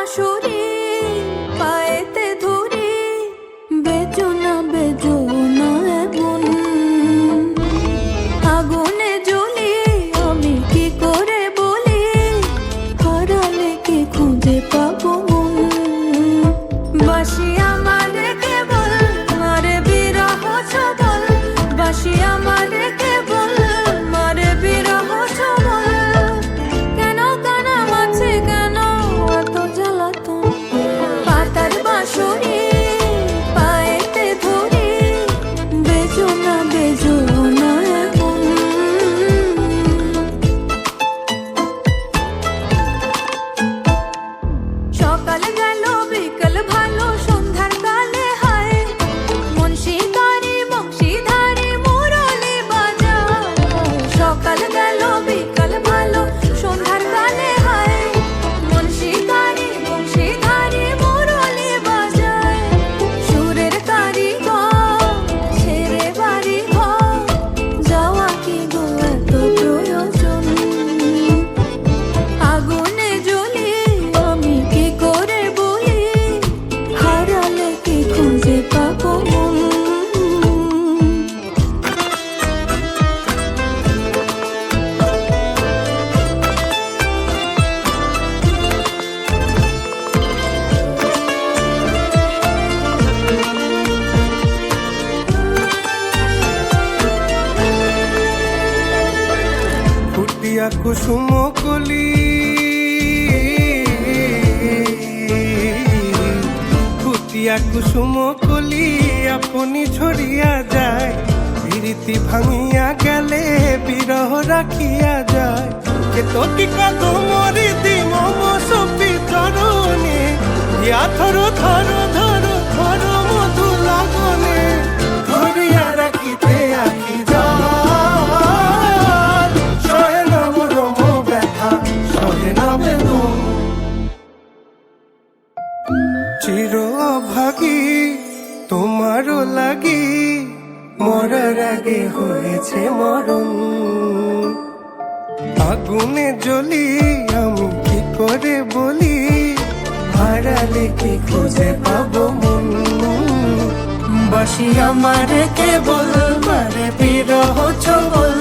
বাঁশুরি পায়েতে ধরি, বেজো না বেজো না এমন। আগুনে জ্বলি আমি কি করে বলি, হারালে কি খুঁজে পাবো মন। বাঁশি আমারে কেবল মারে বিরহ ছবল, বাঁশি আমারে কেবল মারে বিরহ ছবল। কেন কানা মাছে কেন এত জ্বালাতন, পাতার বাঁশুরি পায়েতে ধরি, বেজো না বেজো না এমন। সকাল গেল বিকেল ভালো সন্ধ্যার কালে হায়, মুন্সিদারি বংশীধারি মুরলি বাজা। সকাল গেল বিকেল ভালো সন্ধ্যার কালে হায়, মুন্সিদারি বংশীধারি মুরলি বাজায়। সুরের কারিগর ছেড়ে বাড়ি ঘর, যাওয়া কি গো এত প্রয়োজন। আগুনে জ্বলি আমি কি করে বলি, হারালে কি খুঁজে পাবো মন। ফুটিয়া কুসুম কলি, ফুটিয়া কুসুম কলি আপনি ঝরিয়া যায়। প্রীতি ভাঙিয়া গেলে বিরহ রাখিয়া যায়। কে তটিকা তোমারি দিম সপি চরণে, ইয়া ধরো ধরো ধরো ধরো মধু লাগনে। ধরিয়া রাখিতে আখি যায়, সহে না মরম ব্যথা সহে না বেদন। চির অভাগী তোমারও লাগি, মরার আগে হয়েছে মরণ। আগুনে জ্বলি আমি কি করে বলি, হারালে কি খুঁজে পাবো মন। বাঁশি আমারে কেবল মারে বিরহ ছবল,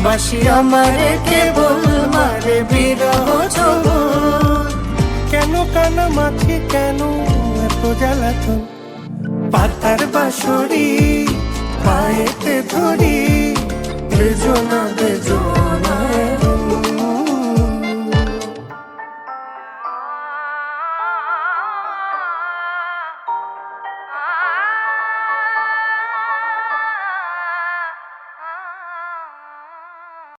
বাঁশি আমারে কেবল মারে বিরহ ছবল। কেন কানা মাছি কেন এত জ্বালাতন, পাতার বাঁশুরি পায়েতে ধরি, বেজো না বেজো